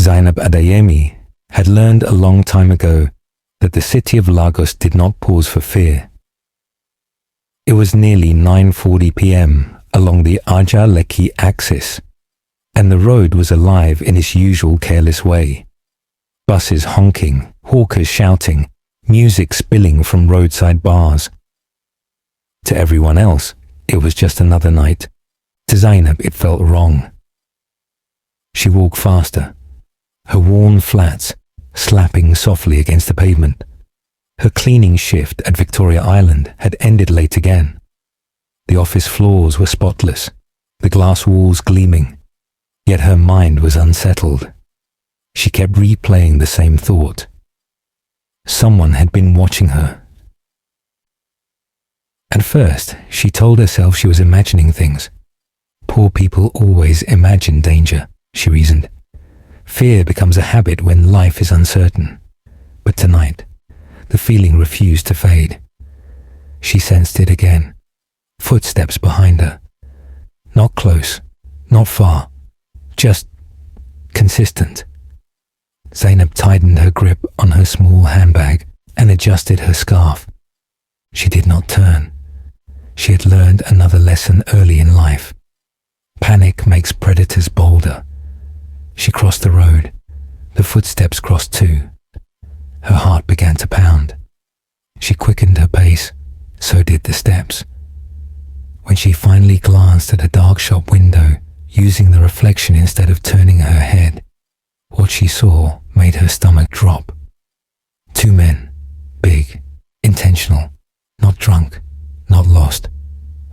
Zainab Adeyemi had learned a long time ago that the city of Lagos did not pause for fear. It was nearly 9:40 p.m. along the Aja-Lekki axis, and the road was alive in its usual careless way. Buses honking, hawkers shouting, music spilling from roadside bars. To everyone else, it was just another night. To Zainab, it felt wrong. She walked faster, her worn flats slapping softly against the pavement. Her cleaning shift at Victoria Island had ended late again. The office floors were spotless, the glass walls gleaming, yet her mind was unsettled. She kept replaying the same thought. Someone had been watching her. At first, she told herself she was imagining things. Poor people always imagine danger, she reasoned. Fear becomes a habit when life is uncertain. But tonight, the feeling refused to fade. She sensed it again. Footsteps behind her. Not close, not far, just consistent. Zainab tightened her grip on her small handbag and adjusted her scarf. She did not turn. She had learned another lesson early in life. Panic makes predators bolder. She crossed the road. The footsteps crossed too. Her heart began to pound. She quickened her pace. So did the steps. When she finally glanced at a dark shop window, using the reflection instead of turning her head, what she saw made her stomach drop. Two men, big, intentional, not drunk, not lost,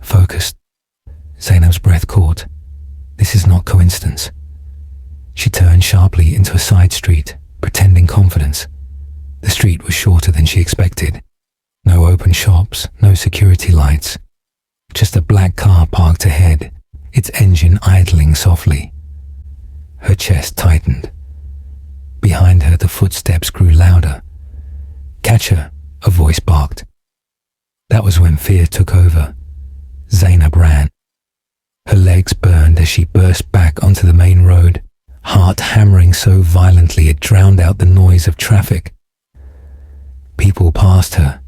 focused. Zainab's breath caught. This is not coincidence. She turned sharply into a side street, pretending confidence. The street was shorter than she expected. No open shops, no security lights. Just a black car parked ahead, its engine idling softly. Her chest tightened. Behind her, the footsteps grew louder. "Catch her," a voice barked. That was when fear took over. Zainab ran. Her legs burned as she burst back onto the main road, heart hammering so violently it drowned out the noise of traffic. People passed her,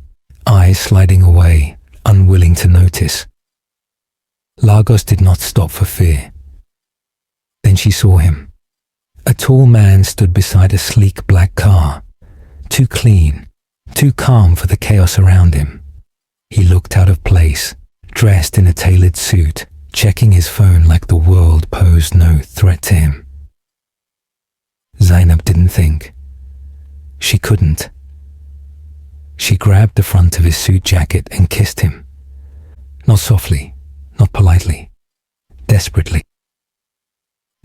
eyes sliding away, unwilling to notice. Lagos did not stop for fear. Then she saw him. A tall man stood beside a sleek black car, too clean, too calm for the chaos around him. He looked out of place, dressed in a tailored suit, checking his phone like the world posed no threat to him. Zainab didn't think. She couldn't. She grabbed the front of his suit jacket and kissed him. Not softly, not politely, desperately.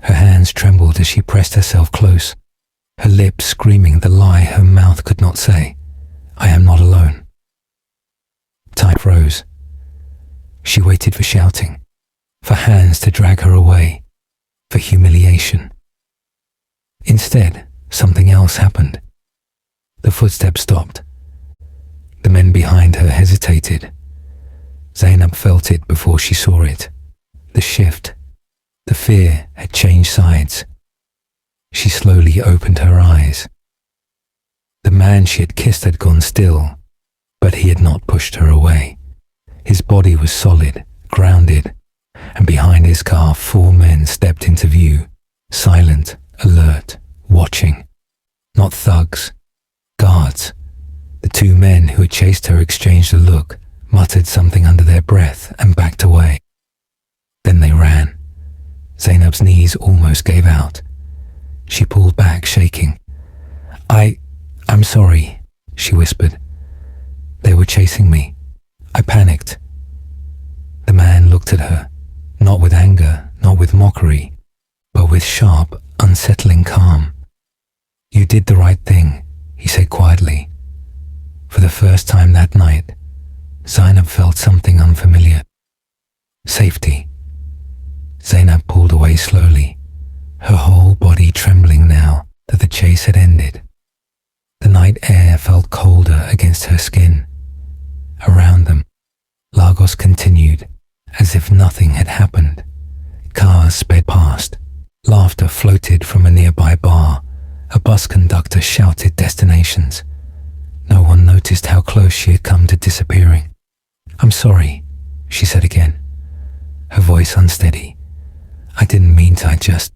Her hands trembled as she pressed herself close, her lips screaming the lie her mouth could not say. "I am not alone." Time froze. She waited for shouting, for hands to drag her away, for humiliation. Instead, something else happened. The footsteps stopped. The men behind her hesitated. Zainab felt it before she saw it. The shift, the fear had changed sides. She slowly opened her eyes. The man she had kissed had gone still, but he had not pushed her away. His body was solid, grounded, and behind his car 4 men stepped into view, silent, alert, watching. Not thugs, guards. The 2 men who had chased her exchanged a look, muttered something under their breath and backed away. Then they ran. Zainab's knees almost gave out. She pulled back, shaking. I'm sorry," she whispered. "They were chasing me. I panicked." The man looked at her, not with anger, not with mockery, but with sharp, unsettling calm. "You did the right thing," he said quietly. For the first time that night, Zainab felt something unfamiliar. Safety. Zainab pulled away slowly, her whole body trembling now that the chase had ended. The night air felt colder against her skin. Around them, Lagos continued, as if nothing had happened. Cars sped past. Laughter floated from a nearby bar, bus conductor shouted destinations. No one noticed how close she had come to disappearing. "I'm sorry," she said again, her voice unsteady. "I didn't mean to, I just..."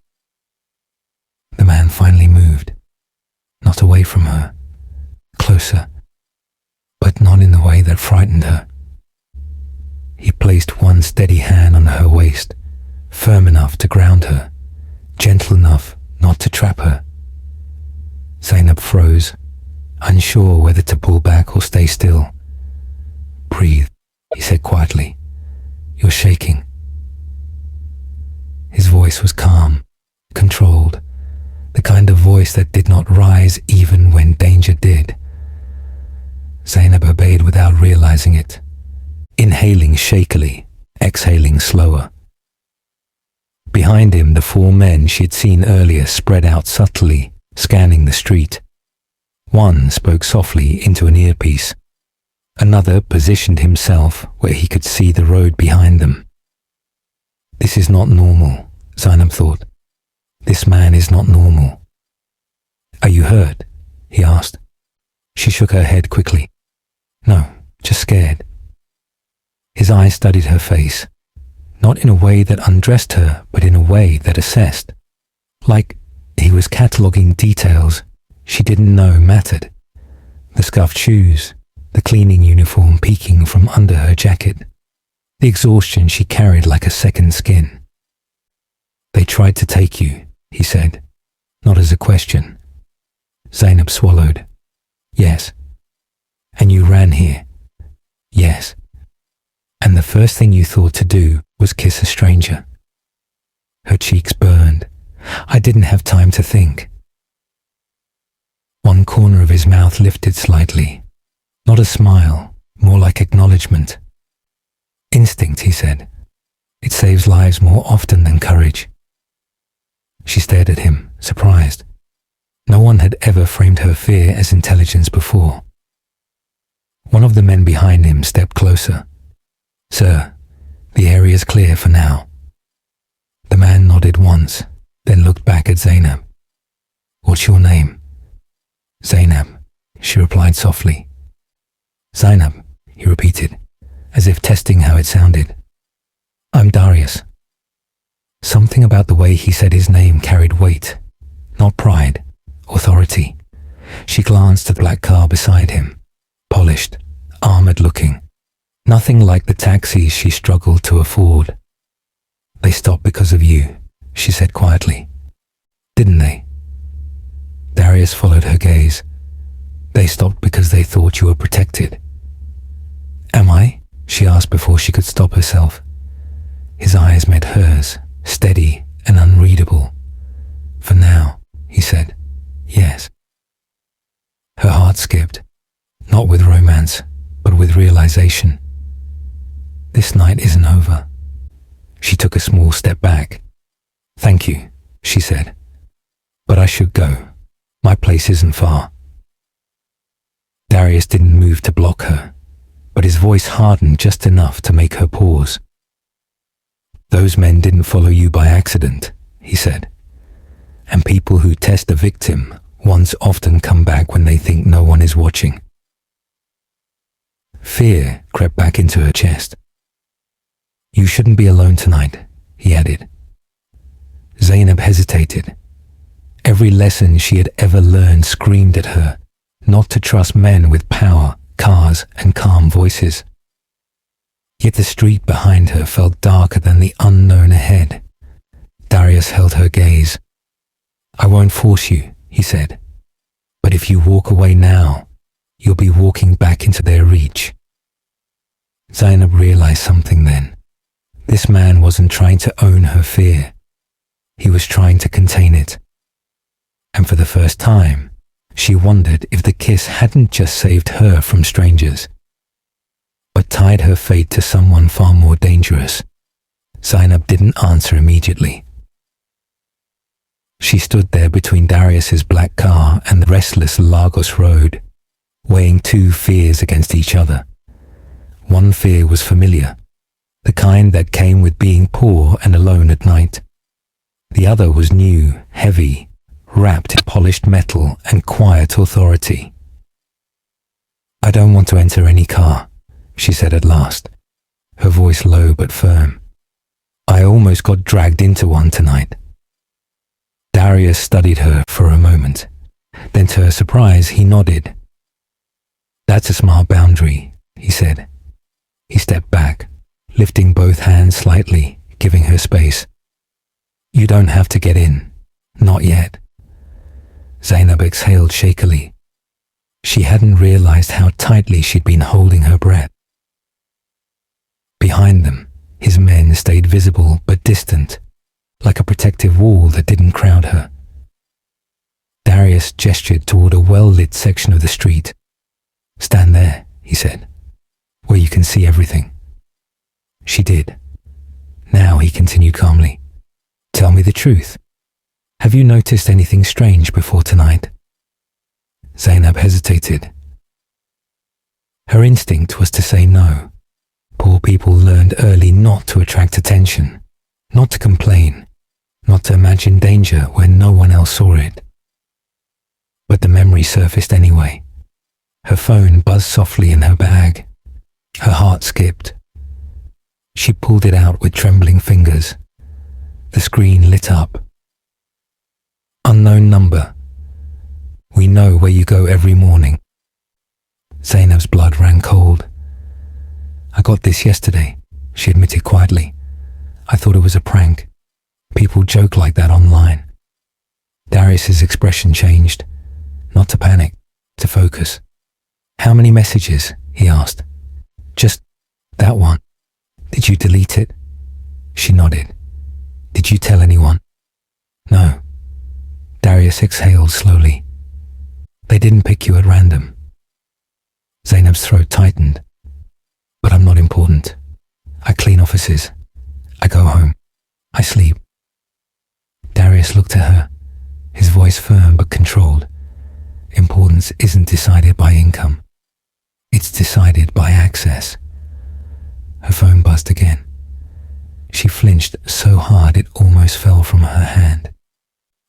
The man finally moved, not away from her, closer, but not in the way that frightened her. He placed one steady hand on her waist, firm enough to ground her, gentle enough not to trap her. Zainab froze, unsure whether to pull back or stay still. "Breathe," he said quietly. "You're shaking." His voice was calm, controlled, the kind of voice that did not rise even when danger did. Zainab obeyed without realizing it, inhaling shakily, exhaling slower. Behind him, the four men she had seen earlier spread out subtly, scanning the street. One spoke softly into an earpiece. Another positioned himself where he could see the road behind them. This is not normal, Zainab thought. This man is not normal. "Are you hurt?" he asked. She shook her head quickly. "No, just scared." His eyes studied her face, not in a way that undressed her, but in a way that assessed. Like he was cataloguing details she didn't know mattered. The scuffed shoes, the cleaning uniform peeking from under her jacket, the exhaustion she carried like a second skin. "They tried to take you," he said, not as a question. Zainab swallowed. "Yes." "And you ran here?" "Yes." "And the first thing you thought to do was kiss a stranger?" Her cheeks burned. "I didn't have time to think." One corner of his mouth lifted slightly. Not a smile, more like acknowledgement. "Instinct," he said. "It saves lives more often than courage." She stared at him, surprised. No one had ever framed her fear as intelligence before. One of the men behind him stepped closer. "Sir, the area's clear for now." The man nodded once, then looked back at Zainab. "What's your name?" "Zainab," she replied softly. "Zainab," he repeated, as if testing how it sounded. "I'm Darius." Something about the way he said his name carried weight, not pride, authority. She glanced at the black car beside him, polished, armored-looking, nothing like the taxis she struggled to afford. "They stopped because of you," she said quietly. "Didn't they?" Darius followed her gaze. "They stopped because they thought you were protected." "Am I?" she asked before she could stop herself. His eyes met hers, steady and unreadable. "For now," he said. "Yes." Her heart skipped, not with romance, but with realization. This night isn't over. She took a small step back. "Thank you," she said. "But I should go. My place isn't far." Darius didn't move to block her, but his voice hardened just enough to make her pause. "Those men didn't follow you by accident," he said. "And people who test a victim once often come back when they think no one is watching." Fear crept back into her chest. "You shouldn't be alone tonight," he added. Zainab hesitated. Every lesson she had ever learned screamed at her not to trust men with power, cars, and calm voices. Yet the street behind her felt darker than the unknown ahead. Darius held her gaze. "I won't force you," he said. "But if you walk away now, you'll be walking back into their reach." Zainab realized something then. This man wasn't trying to own her fear. He was trying to contain it. And for the first time, she wondered if the kiss hadn't just saved her from strangers, but tied her fate to someone far more dangerous. Zainab didn't answer immediately. She stood there between Darius's black car and the restless Lagos road, weighing two fears against each other. One fear was familiar, the kind that came with being poor and alone at night. The other was new, heavy, wrapped in polished metal and quiet authority. "I don't want to enter any car," she said at last, her voice low but firm. "I almost got dragged into one tonight." Darius studied her for a moment. Then to her surprise, he nodded. "That's a smart boundary," he said. He stepped back, lifting both hands slightly, giving her space. "You don't have to get in. Not yet." Zainab exhaled shakily. She hadn't realized how tightly she'd been holding her breath. Behind them, his men stayed visible but distant, like a protective wall that didn't crowd her. Darius gestured toward a well-lit section of the street. "Stand there," he said, "where you can see everything." She did. "Now," he continued calmly, "tell me the truth. Have you noticed anything strange before tonight?" Zainab hesitated. Her instinct was to say no. Poor people learned early not to attract attention, not to complain, not to imagine danger when no one else saw it. But the memory surfaced anyway. Her phone buzzed softly in her bag. Her heart skipped. She pulled it out with trembling fingers. The screen lit up. "Unknown number. We know where you go every morning." Zainab's blood ran cold. "I got this yesterday," she admitted quietly. "I thought it was a prank. People joke like that online." Darius's expression changed. Not to panic, to focus. "How many messages?" he asked. "Just that one." "Did you delete it?" She nodded. "Did you tell anyone?" "No." Darius exhaled slowly. "They didn't pick you at random." Zainab's throat tightened. "But I'm not important. I clean offices. I go home. I sleep." Darius looked at her, his voice firm but controlled. "Importance isn't decided by income. It's decided by access." Her phone buzzed again. She flinched so hard it almost fell from her hand.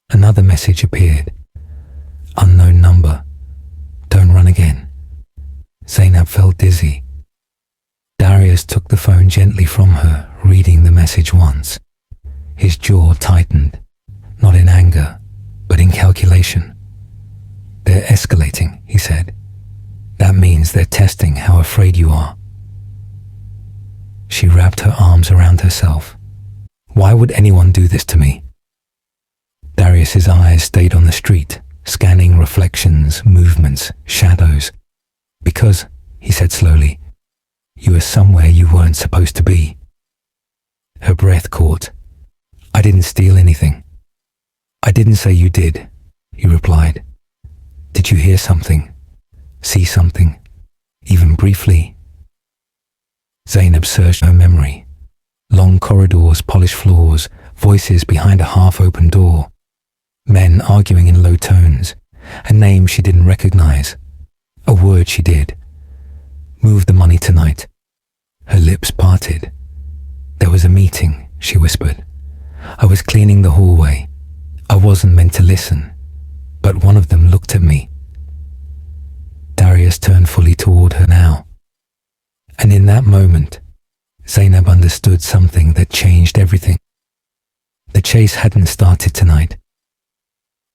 Another message appeared. "Unknown number. Don't run again." Zainab felt dizzy. Darius took the phone gently from her, reading the message once. His jaw tightened, not in anger, but in calculation. "They're escalating," he said. "That means they're testing how afraid you are." She wrapped her arms around herself. "Why would anyone do this to me?" Darius's eyes stayed on the street, scanning reflections, movements, shadows. "Because," he said slowly, "you were somewhere you weren't supposed to be." Her breath caught. "I didn't steal anything." "I didn't say you did," he replied. "Did you hear something? See something? Even briefly?" Zainab searched her memory. Long corridors, polished floors, voices behind a half-open door. Men arguing in low tones. A name she didn't recognize. A word she did. "Move the money tonight." Her lips parted. "There was a meeting," she whispered. "I was cleaning the hallway. I wasn't meant to listen, but one of them looked at me." Darius turned fully toward her now. And in that moment, Zainab understood something that changed everything. The chase hadn't started tonight.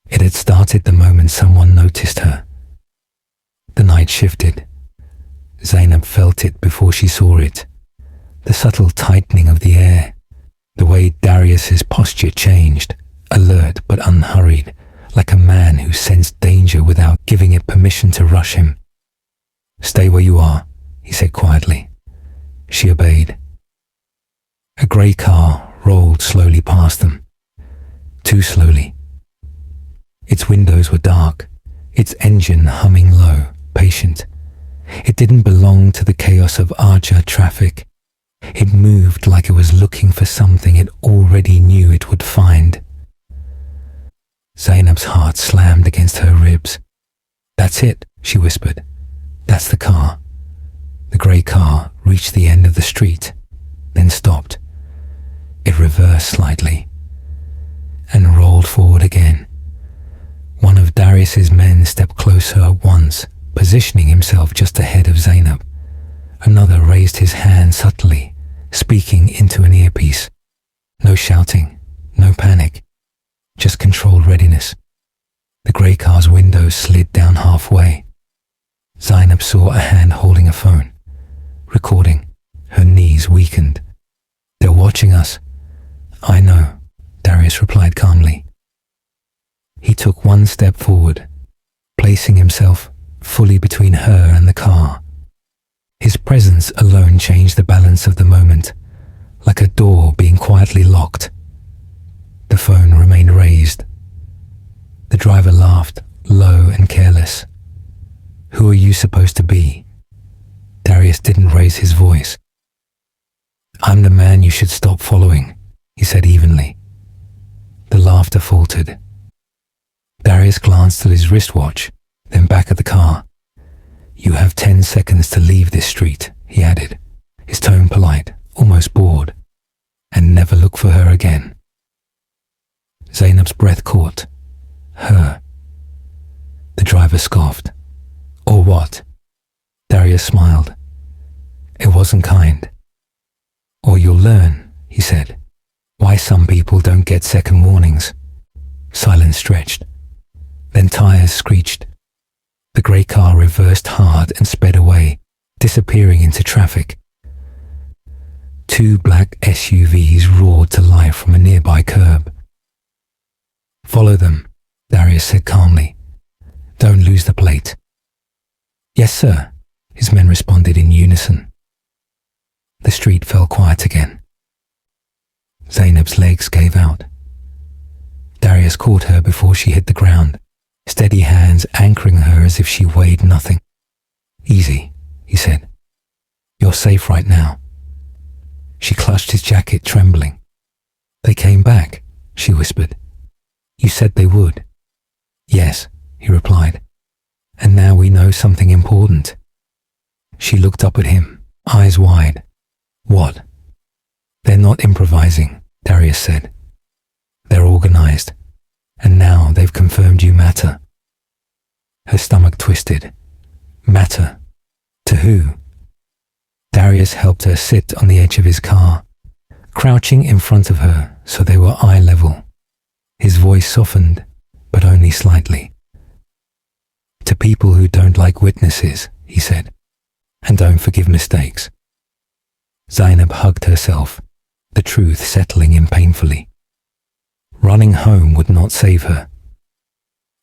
It had started the moment someone noticed her. The night shifted. Zainab felt it before she saw it. The subtle tightening of the air, the way Darius's posture changed, alert but unhurried, like a man who sensed danger without giving it permission to rush him. "Stay where you are," he said quietly. She obeyed. A grey car rolled slowly past them. Too slowly. Its windows were dark, its engine humming low, patient. It didn't belong to the chaos of Arja traffic. It moved like it was looking for something it already knew it would find. Zainab's heart slammed against her ribs. "That's it," she whispered. "That's the car." The grey car reached the end of the street, then stopped. It reversed slightly and rolled forward again. Darius's men stepped closer at once, positioning himself just ahead of Zainab. Another raised his hand subtly, speaking into an earpiece. No shouting, no panic, just controlled readiness. The grey car's window slid down halfway. Zainab saw a hand holding a phone, recording. Her knees weakened. "They're watching us." "I know," Darius replied calmly. He took one step forward, placing himself fully between her and the car. His presence alone changed the balance of the moment, like a door being quietly locked. The phone remained raised. The driver laughed, low and careless. "Who are you supposed to be?" Darius didn't raise his voice. "I'm the man you should stop following," he said evenly. The laughter faltered. Darius glanced at his wristwatch, then back at the car. "You have 10 seconds to leave this street," he added, his tone polite, almost bored. "And never look for her again." Zainab's breath caught. Her. The driver scoffed. "Or what?" Darius smiled. "It wasn't kind." "Or you'll learn," he said, "why some people don't get second warnings." Silence stretched. Then tires screeched. The grey car reversed hard and sped away, disappearing into traffic. 2 black SUVs roared to life from a nearby curb. "Follow them," Darius said calmly. "Don't lose the plate." "Yes, sir," his men responded in unison. The street fell quiet again. Zainab's legs gave out. Darius caught her before she hit the ground, steady hands anchoring her as if she weighed nothing. "Easy," he said. "You're safe right now." She clutched his jacket, trembling. "They came back," she whispered. "You said they would." "Yes," he replied. "And now we know something important." She looked up at him, eyes wide. "What?" "They're not improvising," Darius said. "They're organized. And now they've confirmed you matter." Her stomach twisted. Matter? To who? Darius helped her sit on the edge of his car, crouching in front of her so they were eye level. His voice softened, but only slightly. "To people who don't like witnesses," he said, "and don't forgive mistakes." Zainab hugged herself, the truth settling in painfully. Running home would not save her.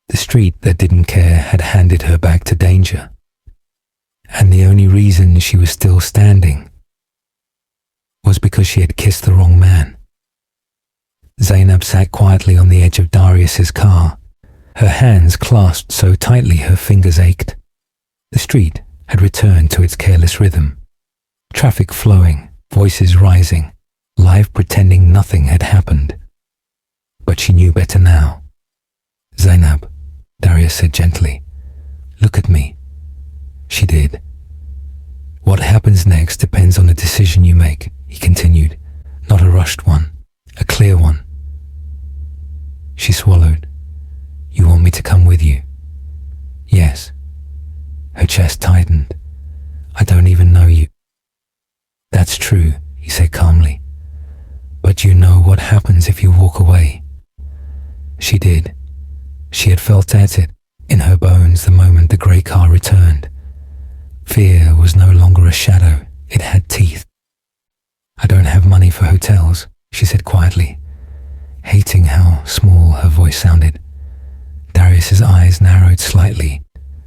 The street that didn't care had handed her back to danger. And the only reason she was still standing was because she had kissed the wrong man. Zainab sat quietly on the edge of Darius's car, her hands clasped so tightly her fingers ached. The street had returned to its careless rhythm. Traffic flowing, voices rising, life pretending nothing had happened. But she knew better now. "Zainab," Darius said gently, "look at me." She did. "What happens next depends on the decision you make," he continued, "not a rushed one, a clear one." She swallowed. "You want me to come with you?" "Yes." Her chest tightened. "I don't even know you." "That's true," he said calmly. "But you know what happens if you walk away." She did. She had felt at it in her bones the moment the grey car returned. Fear was no longer a shadow, it had teeth. "I don't have money for hotels," she said quietly, hating how small her voice sounded. Darius's eyes narrowed slightly,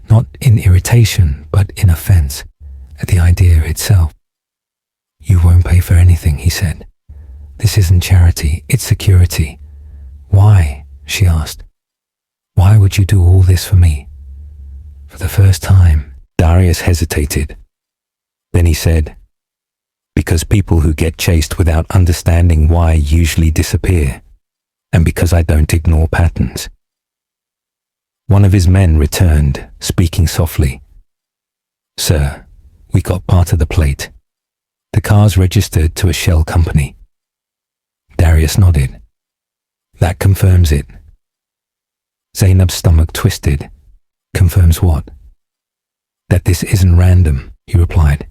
not in irritation, but in offense at the idea itself. "You won't pay for anything," he said. "This isn't charity, it's security." "Why?" she asked. "Why would you do all this for me?" For the first time, Darius hesitated. Then he said, "Because people who get chased without understanding why usually disappear, and because I don't ignore patterns." One of his men returned, speaking softly. "Sir, we got part of the plate. The car's registered to a shell company." Darius nodded. "That confirms it." Zainab's stomach twisted. Confirms what? That this isn't random, he replied,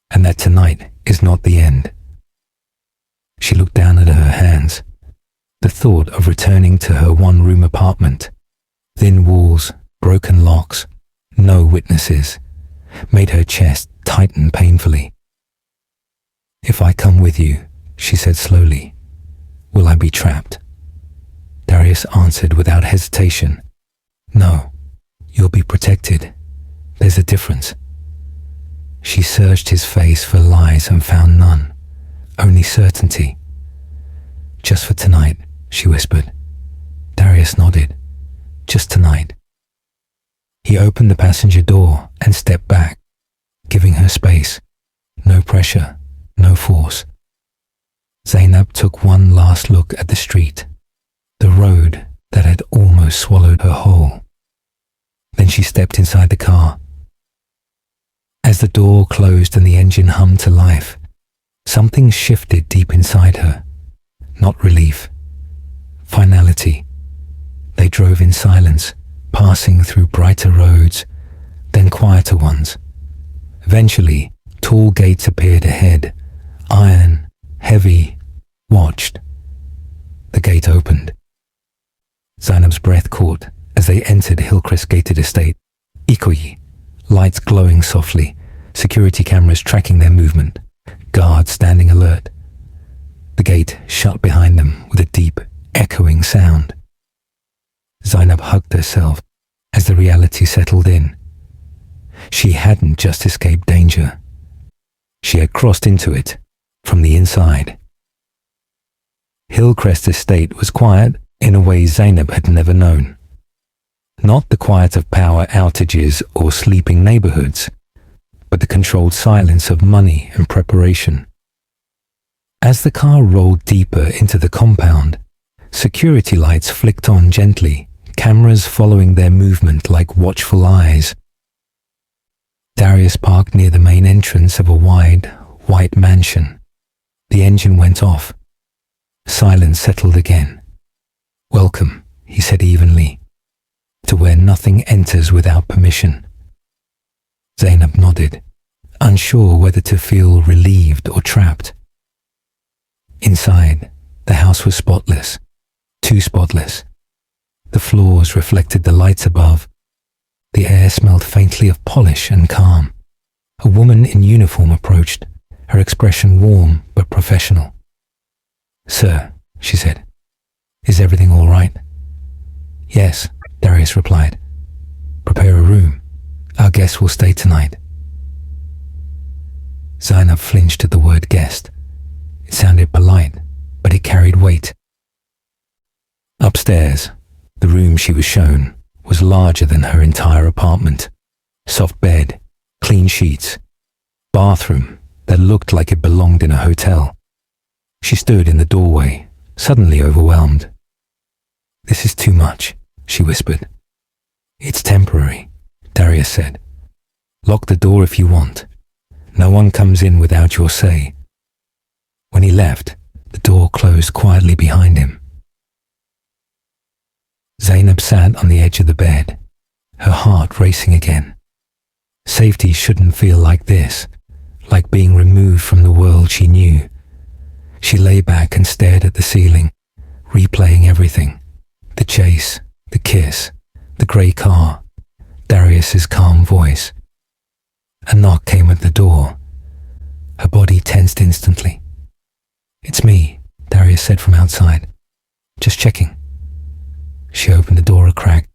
and that tonight is not the end. She looked down at her hands. The thought of returning to her one-room apartment, thin walls, broken locks, no witnesses, made her chest tighten painfully. If I come with you, she said slowly, will I be trapped? Darius answered without hesitation. No, you'll be protected. There's a difference. She searched his face for lies and found none, only certainty. Just for tonight, she whispered. Darius nodded. Just tonight. He opened the passenger door and stepped back, giving her space. No pressure, no force. Zainab took one last look at the street, the road that had almost swallowed her whole. Then she stepped inside the car. As the door closed and the engine hummed to life, something shifted deep inside her. Not relief. Finality. They drove in silence, passing through brighter roads, then quieter ones. Eventually, tall gates appeared ahead, iron, heavy, watched. The gate opened. Zainab's breath caught as they entered Hillcrest gated estate. Ikoyi, lights glowing softly, security cameras tracking their movement, guards standing alert. The gate shut behind them with a deep, echoing sound. Zainab hugged herself as the reality settled in. She hadn't just escaped danger. She had crossed into it from the inside. Hillcrest estate was quiet in a way Zainab had never known. Not the quiet of power outages or sleeping neighborhoods, but the controlled silence of money and preparation. As the car rolled deeper into the compound, security lights flicked on gently, cameras following their movement like watchful eyes. Darius parked near the main entrance of a wide, white mansion. The engine went off. Silence settled again. Welcome, he said evenly, to where nothing enters without permission. Zainab nodded, unsure whether to feel relieved or trapped. Inside, the house was spotless, too spotless. The floors reflected the lights above. The air smelled faintly of polish and calm. A woman in uniform approached, her expression warm but professional. Sir, she said, is everything all right? Yes, Darius replied. Prepare a room. Our guest will stay tonight. Zainab flinched at the word guest. It sounded polite, but it carried weight. Upstairs, the room she was shown was larger than her entire apartment. Soft bed, clean sheets, bathroom that looked like it belonged in a hotel. She stood in the doorway, suddenly overwhelmed. This is too much, she whispered. It's temporary, Darius said. Lock the door if you want. No one comes in without your say. When he left, the door closed quietly behind him. Zainab sat on the edge of the bed, her heart racing again. Safety shouldn't feel like this, like being removed from the world she knew. She lay back and stared at the ceiling, replaying everything. The chase, the kiss, the grey car, Darius's calm voice. A knock came at the door. Her body tensed instantly. It's me, Darius said from outside. Just checking. She opened the door a crack.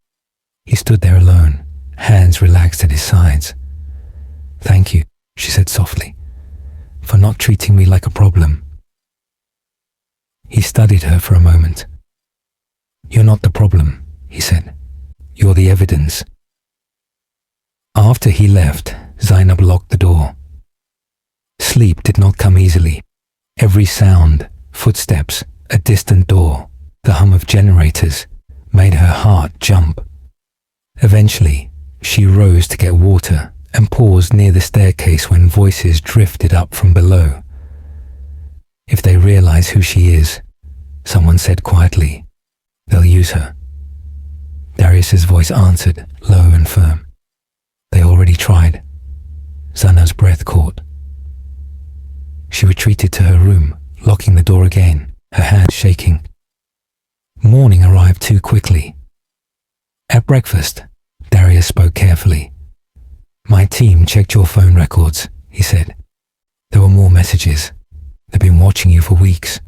He stood there alone, hands relaxed at his sides. Thank you, she said softly, for not treating me like a problem. He studied her for a moment. You're not the problem, he said. You're the evidence. After he left, Zainab locked the door. Sleep did not come easily. Every sound, footsteps, a distant door, the hum of generators, made her heart jump. Eventually, she rose to get water and paused near the staircase when voices drifted up from below. If they realize who she is, someone said quietly, they'll use her. Darius's voice answered, low and firm. They already tried. Zainab's breath caught. She retreated to her room, locking the door again, her hands shaking. Morning arrived too quickly. At breakfast, Darius spoke carefully. My team checked your phone records, he said. There were more messages. They've been watching you for weeks.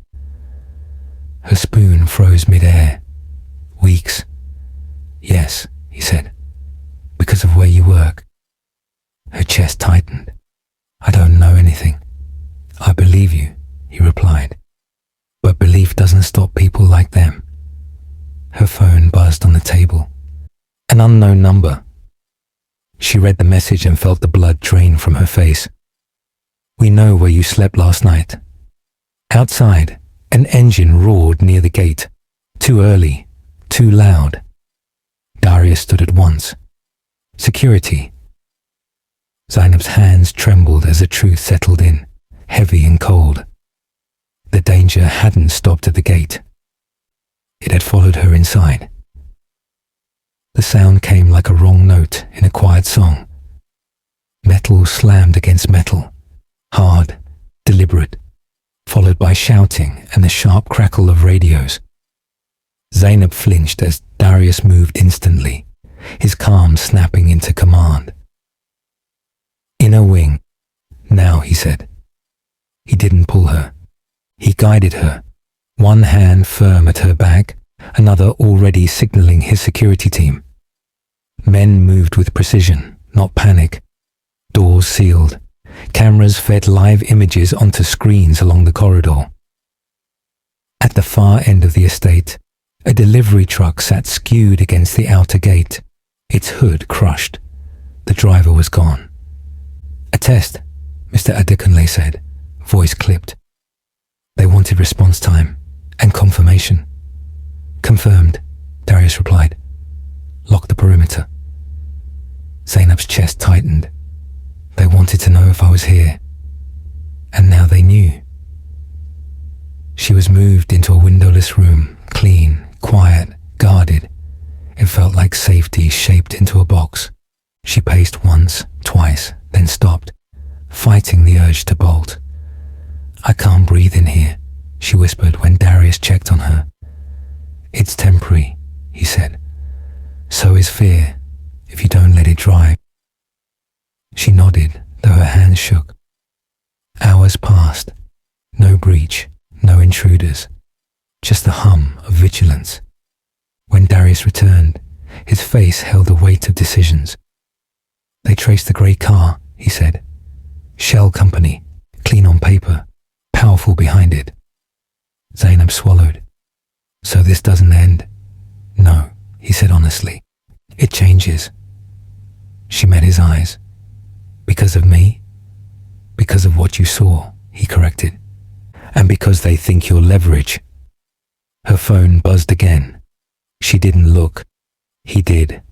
Her spoon froze mid-air. Weeks. Yes, he said. Because of where you work. Her chest tightened. I don't know anything. I believe you, he replied. But belief doesn't stop people like them. Her phone buzzed on the table. An unknown number. She read the message and felt the blood drain from her face. We know where you slept last night. Outside, an engine roared near the gate. Too early, too loud. Darius stood at once. Security. Zainab's hands trembled as the truth settled in, heavy and cold. The danger hadn't stopped at the gate. It had followed her inside. The sound came like a wrong note in a quiet song. Metal slammed against metal, hard, deliberate, followed by shouting and the sharp crackle of radios. Zainab flinched as Darius moved instantly, his calm snapping into command. Inner wing, now, he said. He didn't pull her. He guided her, one hand firm at her back, another already signaling his security team. Men moved with precision, not panic. Doors sealed. Cameras fed live images onto screens along the corridor. At the far end of the estate, a delivery truck sat skewed against the outer gate, its hood crushed. The driver was gone. A test, Mr. Adeyemi said, voice clipped. They wanted response time and confirmation. Confirmed, Darius replied. Lock the perimeter. Zainab's chest tightened. They wanted to know if I was here. And now they knew. She was moved into a windowless room, clean, quiet, guarded. It felt like safety shaped into a box. She paced once, twice, then stopped, fighting the urge to bolt. I can't breathe in here, she whispered when Darius checked on her. It's temporary, he said. So is fear, if you don't let it drive. She nodded, though her hands shook. Hours passed. No breach, no intruders. Just the hum of vigilance. When Darius returned, his face held the weight of decisions. They traced the grey car, he said. Shell company, clean on paper, powerful behind it. Zainab swallowed. So this doesn't end? No, he said honestly. It changes. She met his eyes. Because of me? Because of what you saw, he corrected. And because they think you're leverage. Her phone buzzed again. She didn't look. He did.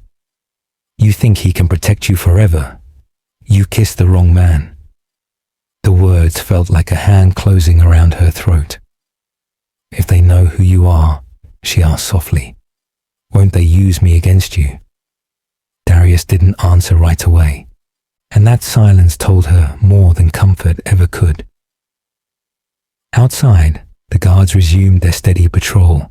You think he can protect you forever? You kissed the wrong man. The words felt like a hand closing around her throat. If they know who you are, she asked softly, won't they use me against you? Darius didn't answer right away, and that silence told her more than comfort ever could. Outside, the guards resumed their steady patrol.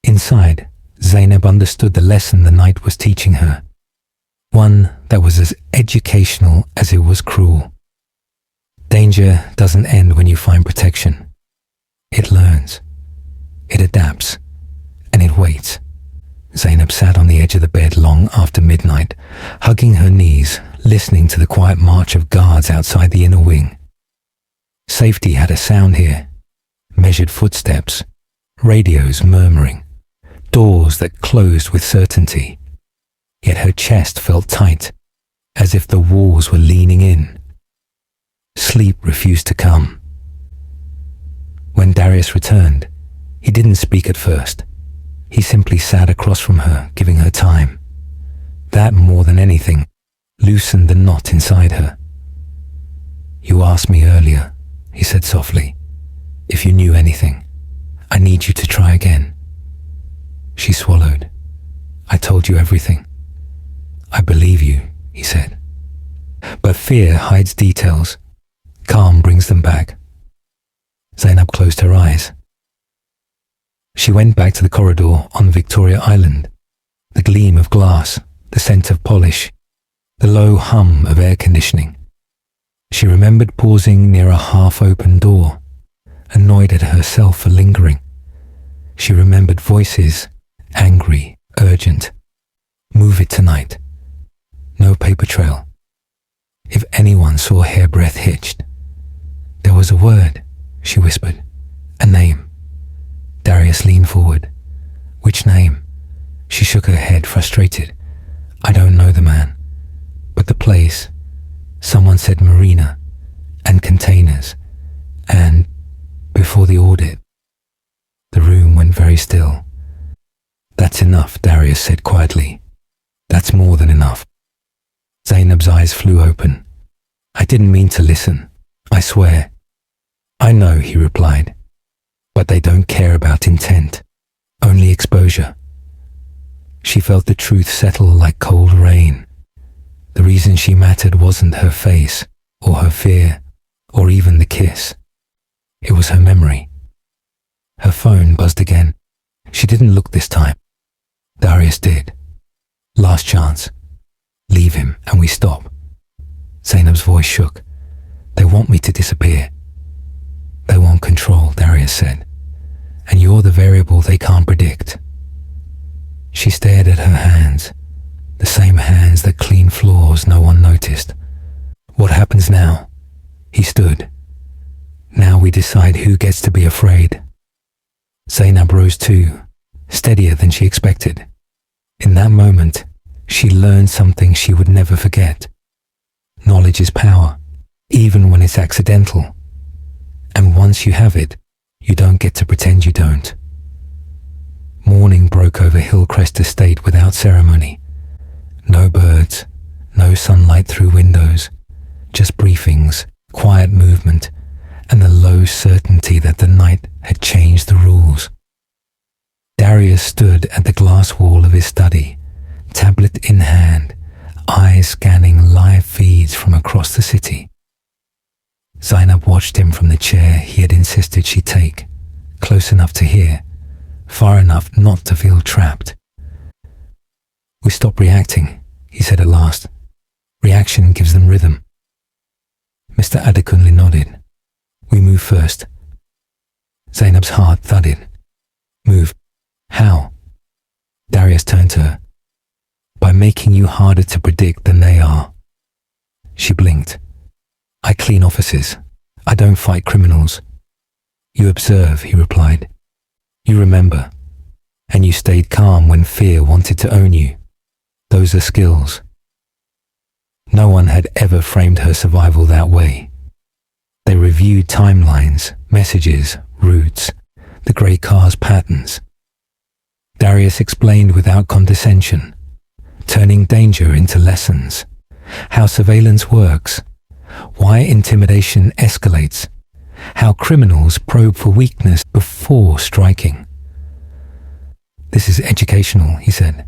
Inside, Zainab understood the lesson the night was teaching her, one that was as educational as it was cruel. Danger doesn't end when you find protection. It learns, it adapts, and it waits. Zainab sat on the edge of the bed long after midnight, hugging her knees, listening to the quiet march of guards outside the inner wing. Safety had a sound here, measured footsteps, radios murmuring, doors that closed with certainty. Yet her chest felt tight, as if the walls were leaning in. Sleep refused to come. When Darius returned, he didn't speak at first. He simply sat across from her, giving her time. That, more than anything, loosened the knot inside her. You asked me earlier, he said softly, if you knew anything. I need you to try again. She swallowed. I told you everything. I believe you, he said. But fear hides details. Calm brings them back. Zainab closed her eyes. She went back to the corridor on Victoria Island. The gleam of glass, the scent of polish, the low hum of air conditioning. She remembered pausing near a half-open door, annoyed at herself for lingering. She remembered voices, angry, urgent. Move it tonight. No paper trail. If anyone saw Hairbreadth hitched. There was a word, she whispered. A name. Darius leaned forward. Which name? She shook her head, frustrated. I don't know the man. But the place. Someone said marina. And containers. And before the audit. The room went very still. That's enough, Darius said quietly. That's more than enough. Zainab's eyes flew open. I didn't mean to listen. I swear. I know, he replied. But they don't care about intent. Only exposure. She felt the truth settle like cold rain. The reason she mattered wasn't her face, or her fear, or even the kiss. It was her memory. Her phone buzzed again. She didn't look this time. Darius did. Last chance. Leave him and we stop. Zainab's voice shook. They want me to disappear. They want control, Darius said. And you're the variable they can't predict. She stared at her hands, the same hands that cleaned floors no one noticed. What happens now? He stood. Now we decide who gets to be afraid. Zainab rose too, steadier than she expected. In that moment, she learned something she would never forget. Knowledge is power, even when it's accidental. And once you have it, you don't get to pretend you don't. Morning broke over Hillcrest Estate without ceremony. No birds, no sunlight through windows, just briefings, quiet movement, and the low certainty that the night had changed the rules. Darius stood at the glass wall of his study, tablet in hand, eyes scanning live feeds from across the city. Zainab watched him from the chair he had insisted she take, close enough to hear, far enough not to feel trapped. We stop reacting, he said at last. Reaction gives them rhythm. Mr. Adekunle nodded. We move first. Zainab's heart thudded. Move. How? Darius turned to her. By making you harder to predict than they are. She blinked. I clean offices. I don't fight criminals. You observe, he replied. You remember. And you stayed calm when fear wanted to own you. Those are skills. No one had ever framed her survival that way. They reviewed timelines, messages, routes, the grey car's patterns. Darius explained without condescension, turning danger into lessons, how surveillance works, why intimidation escalates, how criminals probe for weakness before striking. This is educational, he said.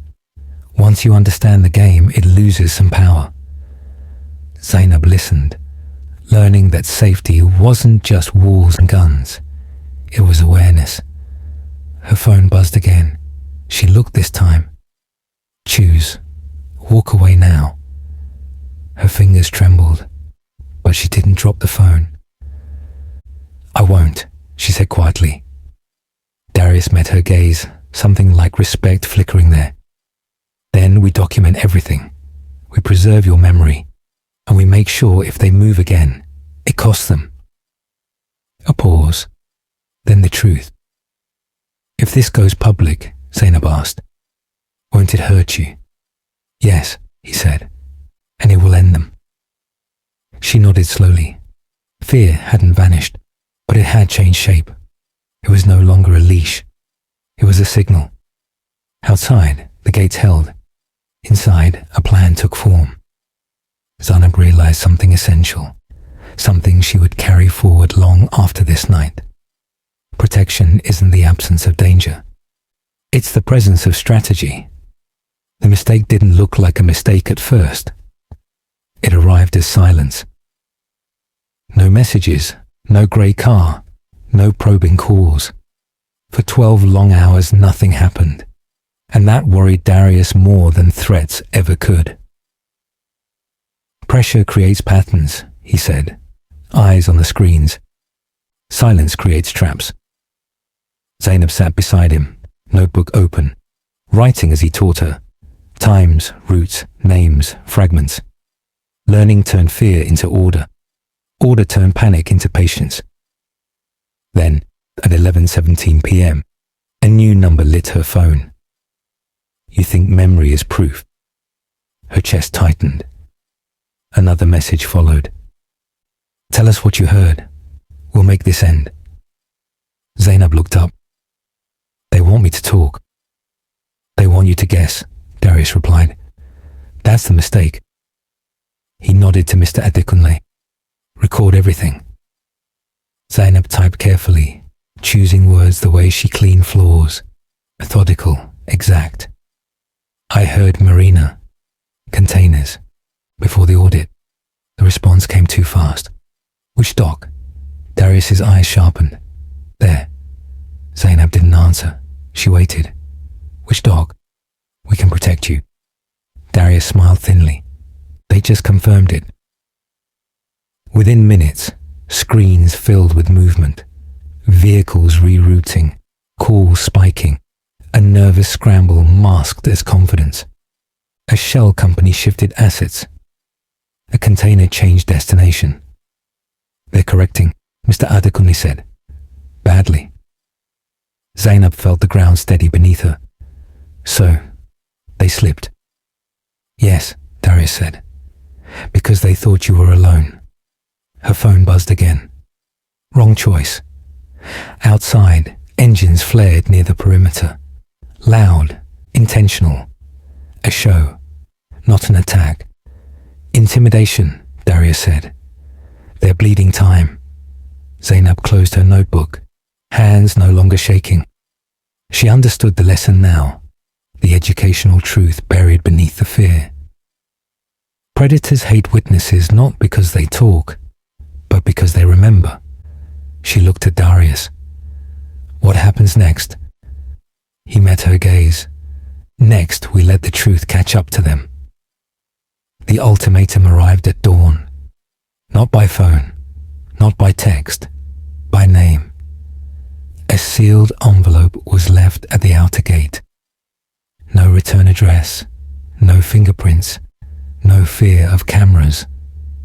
Once you understand the game, it loses some power. Zainab listened, learning that safety wasn't just walls and guns. It was awareness. Her phone buzzed again. She looked this time. Choose. Walk away now. Her fingers trembled, but she didn't drop the phone. I won't, she said quietly. Darius met her gaze, something like respect flickering there. Then we document everything. We preserve your memory, and we make sure if they move again, it costs them. A pause, then the truth. If this goes public, Zainab asked, won't it hurt you? Yes, he said, and it will end them. She nodded slowly. Fear hadn't vanished, but it had changed shape. It was no longer a leash. It was a signal. Outside, the gates held. Inside, a plan took form. Zainab realized something essential, something she would carry forward long after this night. Protection isn't the absence of danger. It's the presence of strategy. The mistake didn't look like a mistake at first. It arrived as silence. No messages, no grey car, no probing calls. For 12 long hours nothing happened, and that worried Darius more than threats ever could. Pressure creates patterns, he said, eyes on the screens. Silence creates traps. Zainab sat beside him, notebook open, writing as he taught her. Times, routes, names, fragments. Learning turned fear into order. Order turned panic into patience. Then, at 11:17 p.m., a new number lit her phone. You think memory is proof? Her chest tightened. Another message followed. Tell us what you heard. We'll make this end. Zainab looked up. They want me to talk. They want you to guess, Darius replied. That's the mistake. He nodded to Mr. Adeyemi. Record everything. Zainab typed carefully, choosing words the way she cleaned floors. Methodical, exact. I heard marina. Containers. Before the audit. The response came too fast. Which dock? Darius's eyes sharpened. There. Zainab didn't answer. She waited. Which dock? We can protect you. Darius smiled thinly. They just confirmed it. Within minutes, screens filled with movement, vehicles rerouting, calls spiking, a nervous scramble masked as confidence. A shell company shifted assets. A container changed destination. They're correcting, Mr. Adeyemi said. Badly. Zainab felt the ground steady beneath her. So, they slipped. Yes, Darius said. Because they thought you were alone. Her phone buzzed again. Wrong choice. Outside, engines flared near the perimeter. Loud, intentional. A show, not an attack. Intimidation, Darius said. They're bleeding time. Zainab closed her notebook, hands no longer shaking. She understood the lesson now, the educational truth buried beneath the fear. Predators hate witnesses not because they talk, but because they remember. She looked at Darius. What happens next? He met her gaze. Next, we let the truth catch up to them. The ultimatum arrived at dawn. Not by phone, not by text, by name. A sealed envelope was left at the outer gate. No return address, no fingerprints, no fear of cameras.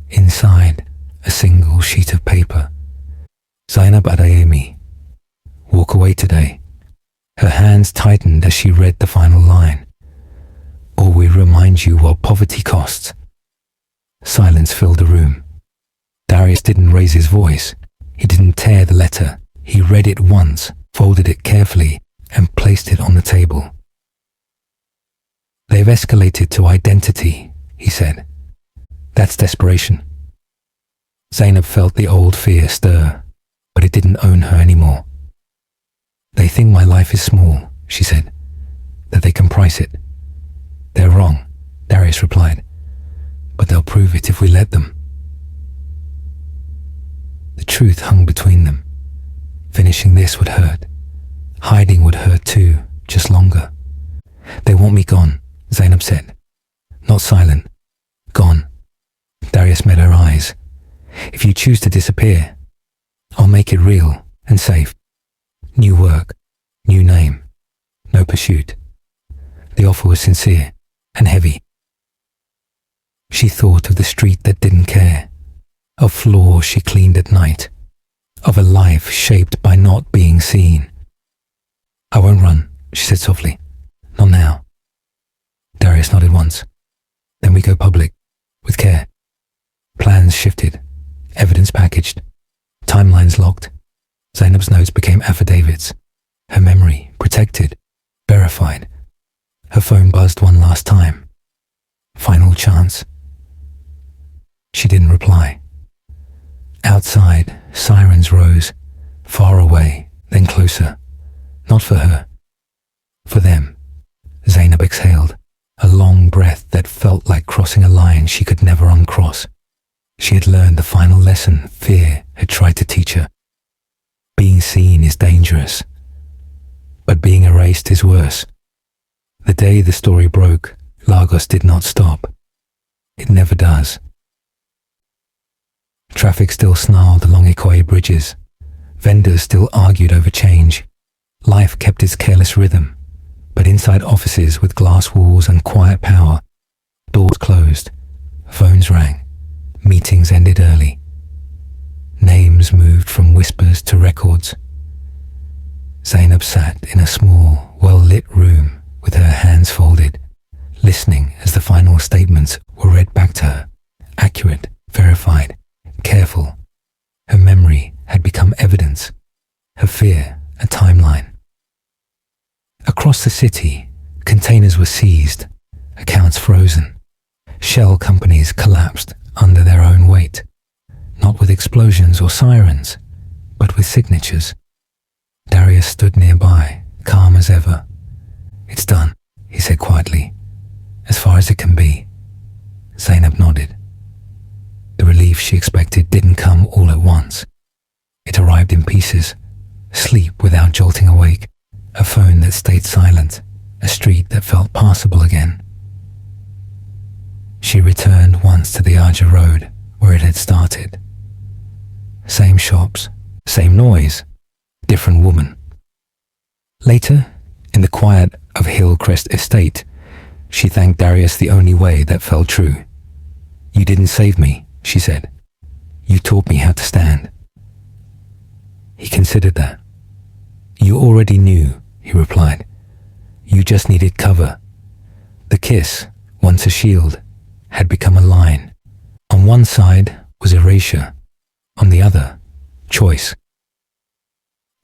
Inside, a single sheet of paper. Zainab Adeyemi. Walk away today. Her hands tightened as she read the final line. Or we remind you what poverty costs. Silence filled the room. Darius didn't raise his voice. He didn't tear the letter. He read it once, folded it carefully, and placed it on the table. They've escalated to identity, he said. That's desperation. Zainab felt the old fear stir, but it didn't own her anymore. They think my life is small, she said, that they can price it. They're wrong, Darius replied, but they'll prove it if we let them. The truth hung between them. Finishing this would hurt. Hiding would hurt too, just longer. They want me gone, Zainab said. Not silent. Gone. Darius met her eyes. If you choose to disappear, I'll make it real and safe. New work, new name, no pursuit. The offer was sincere and heavy. She thought of the street that didn't care, of floors she cleaned at night, of a life shaped by not being seen. I won't run, she said softly. Not now. Darius nodded once. Then we go public, with care. Plans shifted, evidence packaged, timelines locked. Zainab's notes became affidavits. Her memory protected, verified. Her phone buzzed one last time. Final chance. She didn't reply. Outside, sirens rose, far away, then closer. Not for her. For them. Zainab exhaled. a long breath that felt like crossing a line she could never uncross. She had learned the final lesson fear had tried to teach her. Being seen is dangerous, but being erased is worse. The day the story broke, Lagos did not stop. It never does. Traffic still snarled along Ikoyi bridges. Vendors still argued over change. Life kept its careless rhythm, but inside offices with glass walls and quiet power, doors closed, phones rang, meetings ended early. Names moved from whispers to records. Zainab sat in a small, well-lit room with her hands folded, listening as the final statements were read back to her, accurate, verified, careful. Her memory had become evidence, her fear a timeline. Across the city, containers were seized, accounts frozen. Shell companies collapsed under their own weight, not with explosions or sirens, but with signatures. Darius stood nearby, calm as ever. "It's done," he said quietly. "As far as it can be." Zainab nodded. The relief she expected didn't come all at once. It arrived in pieces, sleep without jolting awake, a phone that stayed silent, a street that felt passable again. She returned once to the Aja road where it had started. Same shops, same noise, different woman. Later, in the quiet of Hillcrest Estate, she thanked Darius the only way that felt true. "You didn't save me," she said. "You taught me how to stand." He considered that. "You already knew," he replied. "You just needed cover." The kiss, once a shield, had become a line. On one side was erasure, on the other, choice.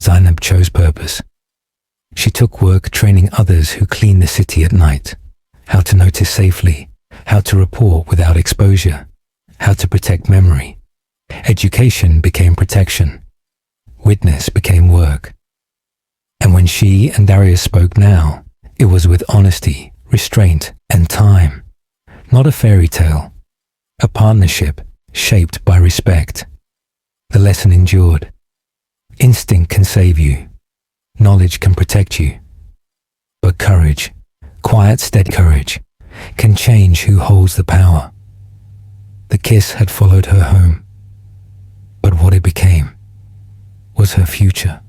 Zainab chose purpose. She took work training others who cleaned the city at night, how to notice safely, how to report without exposure, how to protect memory. Education became protection. Witness became work. And when she and Darius spoke now, it was with honesty, restraint, and time. Not a fairy tale. A partnership shaped by respect. The lesson endured. Instinct can save you. Knowledge can protect you. But courage, quiet, steady courage, can change who holds the power. The kiss had followed her home, but what it became was her future.